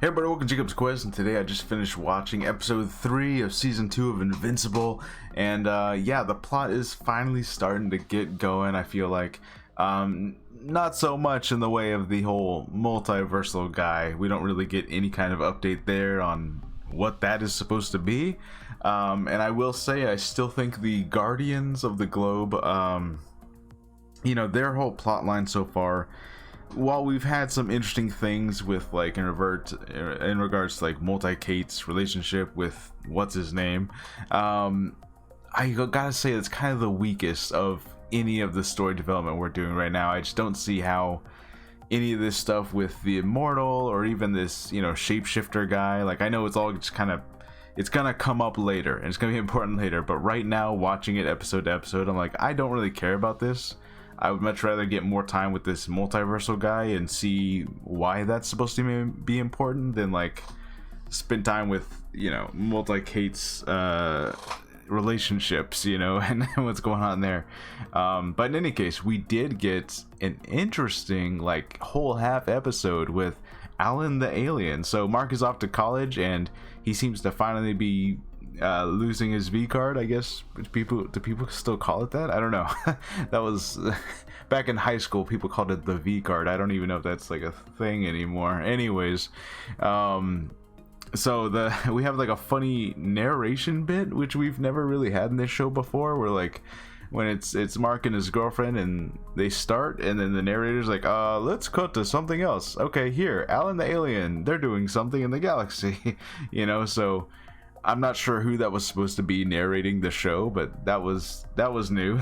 Hey everybody, welcome to Jacob's Quest, and today I just finished watching episode 3 of season 2 of Invincible, and yeah, the plot is finally starting to get going. I feel like not so much in the way of the whole multiversal guy. We don't really get any kind of update there on what that is supposed to be, and I will say I still think the Guardians of the Globe, you know, their whole plot line so far, while we've had some interesting things with like in regards to like Multi-Kate's relationship with what's his name, I gotta say it's kind of the weakest of any of the story development we're doing right now. I just don't see how any of this stuff with the Immortal or even this, you know, shapeshifter guy, like I know it's all just kind of, it's gonna come up later and it's gonna be important later, but right now watching it episode to episode, I'm like, I don't really care about this. I would much rather get more time with this multiversal guy and see why that's supposed to be important than like spend time with, you know, Multi-Kate's relationships, you know, and what's going on there. But in any case, we did get an interesting like whole half episode with Alan the alien. So Mark is off to college and he seems to finally be losing his V card, I guess. Do people still call it that? I don't know. That was back in high school, people called it the V card. I don't even know if that's like a thing anymore. Anyways, so we have like a funny narration bit which we've never really had in this show before, where like when it's Mark and his girlfriend and they start and then the narrator's like, let's cut to something else. Okay, here, Alan the alien, they're doing something in the galaxy. You know, so I'm not sure who that was supposed to be narrating the show, but that was new.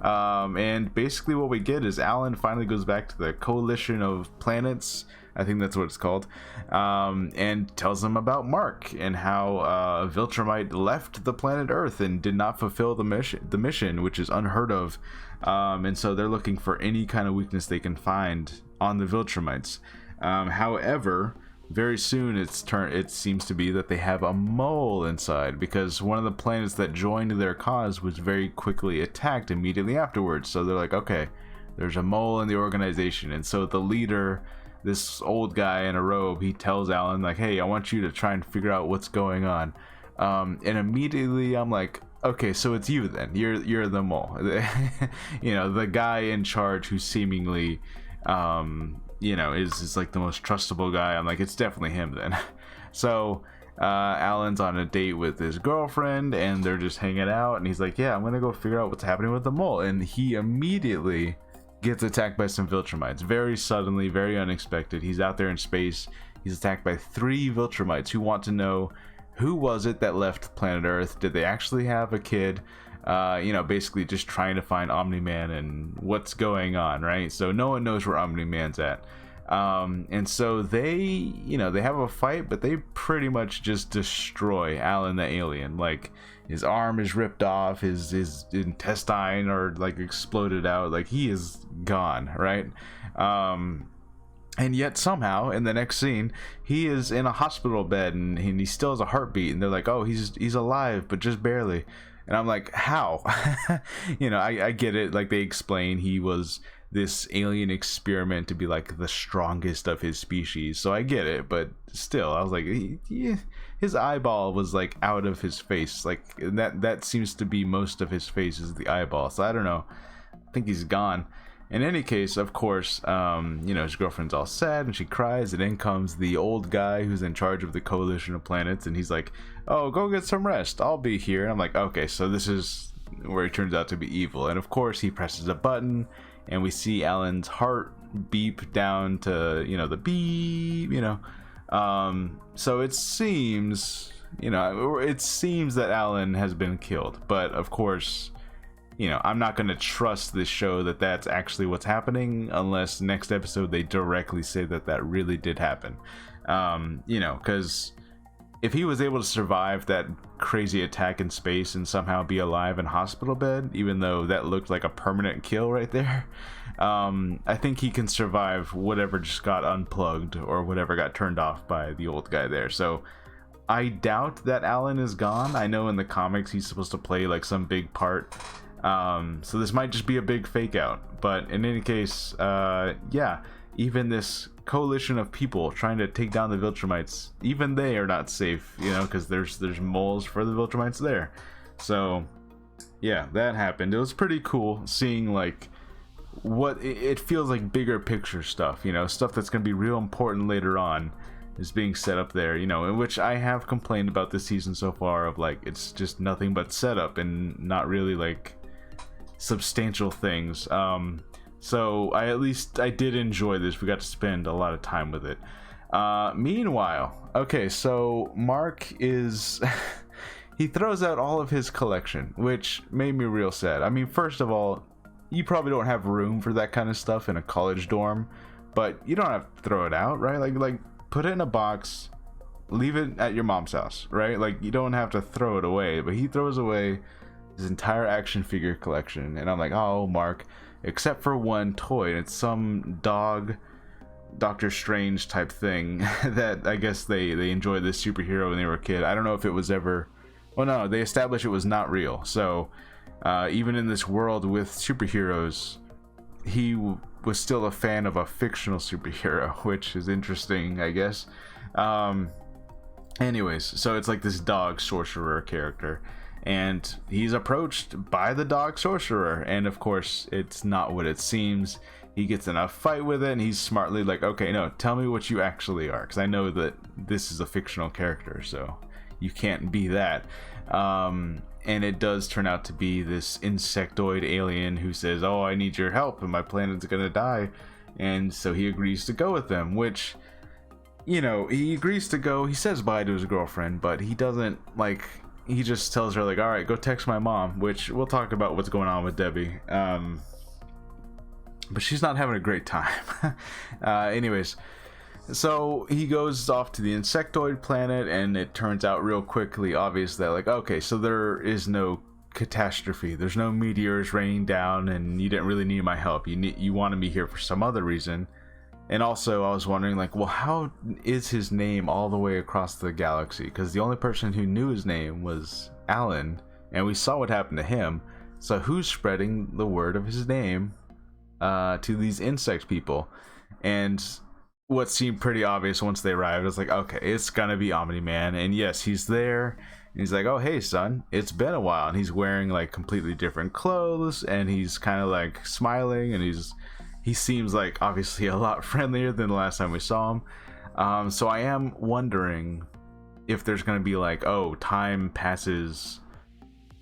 And basically what we get is Alan finally goes back to the coalition of planets, I think that's what it's called, and tells them about Mark and how Viltrumite left the planet Earth and did not fulfill the mission, which is unheard of. And so they're looking for any kind of weakness they can find on the Viltrumites. However, very soon it seems to be that they have a mole inside, because one of the planets that joined their cause was very quickly attacked immediately afterwards. So they're like, okay, there's a mole in the organization. And so the leader, this old guy in a robe, he tells Alan like, hey, I want you to try and figure out what's going on. And immediately I'm like, okay, so it's you then. You're the mole. You know, the guy in charge who seemingly you know, is like the most trustable guy. I'm like, it's definitely him then. So Alan's on a date with his girlfriend and they're just hanging out, and he's like, yeah, I'm gonna go figure out what's happening with the mole. And he immediately gets attacked by some Viltrumites, very suddenly, very unexpected. He's out there in space, he's attacked by 3 Viltrumites who want to know, who was it that left planet Earth? Did they actually have a kid? You know, basically just trying to find Omni-Man and what's going on, right? So no one knows where Omni-Man's at. And so they, you know, they have a fight, but they pretty much just destroy Alan the alien. Like, his arm is ripped off, his intestine are like exploded out, like he is gone, right? And yet somehow in the next scene he is in a hospital bed and he still has a heartbeat, and they're like, oh, he's alive, but just barely. And I'm like, how? You know, I get it. Like, they explain he was this alien experiment to be like the strongest of his species. So I get it. But still, I was like, his eyeball was like out of his face. Like, that seems to be most of his face is the eyeball. So I don't know. I think he's gone. In any case, of course, you know, his girlfriend's all sad and she cries, and in comes the old guy who's in charge of the coalition of planets, and he's like, oh, go get some rest, I'll be here. And I'm like, okay, so this is where he turns out to be evil. And of course he presses a button and we see Alan's heart beep down to, you know, the beep, you know. So it seems, you know, it seems that Alan has been killed, but of course, you know, I'm not going to trust this show that that's actually what's happening unless next episode they directly say that that really did happen. You know, because if he was able to survive that crazy attack in space and somehow be alive in hospital bed, even though that looked like a permanent kill right there, I think he can survive whatever just got unplugged or whatever got turned off by the old guy there. So I doubt that Alan is gone. I know in the comics he's supposed to play like some big part. So this might just be a big fake out, but in any case, yeah, even this coalition of people trying to take down the Viltrumites, even they are not safe, you know, because there's moles for the Viltrumites there. So yeah, that happened. It was pretty cool seeing like what it feels like bigger picture stuff, you know, stuff that's going to be real important later on is being set up there, you know, in which I have complained about this season so far of like it's just nothing but setup and not really like substantial things. So I did enjoy this. We got to spend a lot of time with it. Meanwhile, okay, so Mark is he throws out all of his collection, which made me real sad. I mean, first of all, you probably don't have room for that kind of stuff in a college dorm, but you don't have to throw it out, right? Like put it in a box, leave it at your mom's house, right? Like you don't have to throw it away. But he throws away his entire action figure collection, and I'm like, oh, Mark, except for one toy, and it's some dog Doctor Strange type thing that I guess they enjoyed this superhero when they were a kid. I don't know if it was ever, well, no, they established it was not real. So even in this world with superheroes, he was still a fan of a fictional superhero, which is interesting, I guess. Anyways, so it's like this dog sorcerer character, and he's approached by the dog sorcerer, and of course it's not what it seems. He gets in a fight with it, and he's smartly like, okay, no, tell me what you actually are, because I know that this is a fictional character, so you can't be that. And it does turn out to be this insectoid alien who says, oh, I need your help and my planet's gonna die. And so he agrees to go with them, which, you know, he agrees to go. He says bye to his girlfriend, but he doesn't, like, he just tells her, like, all right, go text my mom, which we'll talk about what's going on with Debbie. But she's not having a great time. Anyways, so he goes off to the insectoid planet, and it turns out real quickly, obvious, that like, okay, so there is no catastrophe. There's no meteors raining down, and you didn't really need my help. You wanted me here for some other reason. And also, I was wondering, like, well, how is his name all the way across the galaxy? Because the only person who knew his name was Alan, and we saw what happened to him. So who's spreading the word of his name to these insect people? And what seemed pretty obvious once they arrived was like, okay, it's gonna be Omni-Man. And yes, he's there, and he's like, oh, hey son, it's been a while. And he's wearing like completely different clothes, and he's kind of like smiling, and he seems like obviously a lot friendlier than the last time we saw him. So I am wondering if there's gonna be like, oh, time passes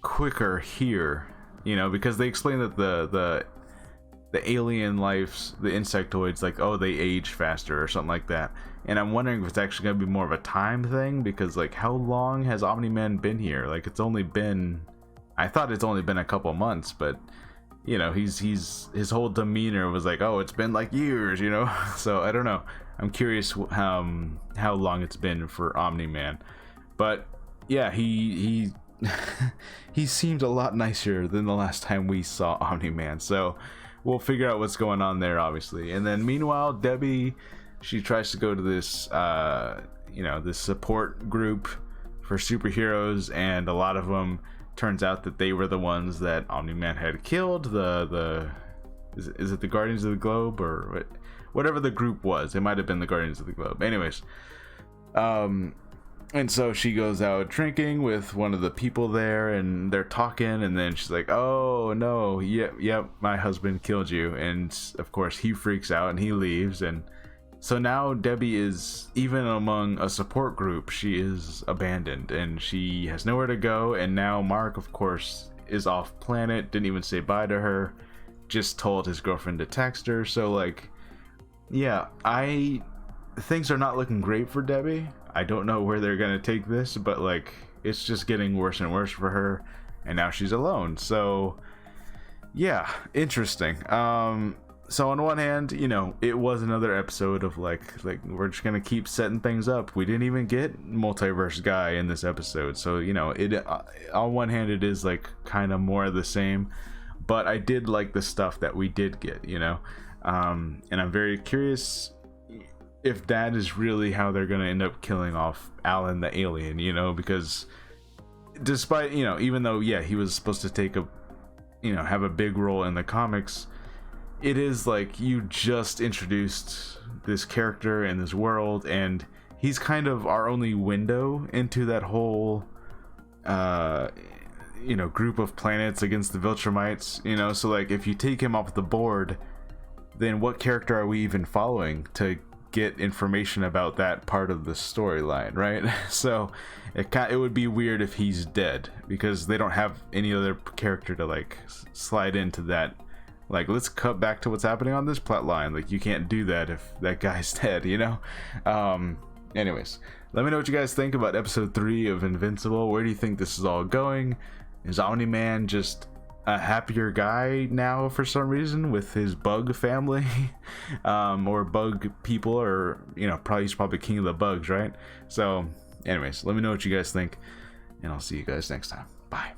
quicker here, you know, because they explain that the alien lives, the insectoids, like, oh, they age faster or something like that. And I'm wondering if it's actually going to be more of a time thing, because like, how long has Omni-Man been here? Like, I thought it's only been a couple months, but you know, his whole demeanor was like, oh, it's been like years, you know. So I don't know, I'm curious how long it's been for Omni-Man. But yeah, he he seemed a lot nicer than the last time we saw Omni-Man, so we'll figure out what's going on there, obviously. And then meanwhile, Debbie, she tries to go to this you know, this support group for superheroes, and a lot of them turns out that they were the ones that Omni-Man had killed. Is it the Guardians of the Globe, or whatever the group was? It might have been the Guardians of the Globe. Anyways, and so she goes out drinking with one of the people there, and they're talking, and then she's like, oh no, yep, my husband killed you. And of course he freaks out and he leaves. And so now Debbie is, even among a support group, she is abandoned and she has nowhere to go. And now Mark, of course, is off planet, didn't even say bye to her, just told his girlfriend to text her. So like, yeah, things are not looking great for Debbie. I don't know where they're gonna take this, but like, it's just getting worse and worse for her, and now she's alone. So yeah, interesting. So on one hand, you know, it was another episode of like we're just gonna keep setting things up. We didn't even get multiverse guy in this episode, so you know, it on one hand it is like kind of more of the same, but I did like the stuff that we did get, you know. And I'm very curious if that is really how they're gonna end up killing off Alan the alien, you know, because despite, you know, even though, yeah, he was supposed to take have a big role in the comics, it is like you just introduced this character in this world, and he's kind of our only window into that whole group of planets against the Viltrumites, so like if you take him off the board, then what character are we even following to get information about that part of the storyline, right? So it would be weird if he's dead, because they don't have any other character to like slide into that, like, let's cut back to what's happening on this plot line. Like, you can't do that if that guy's dead, anyways, let me know what you guys think about episode 3 of Invincible. Where do you think this is all going? Is Omni-Man just a happier guy now for some reason with his bug family? Or bug people, or he's probably king of the bugs, right? So anyways, let me know what you guys think, and I'll see you guys next time. Bye.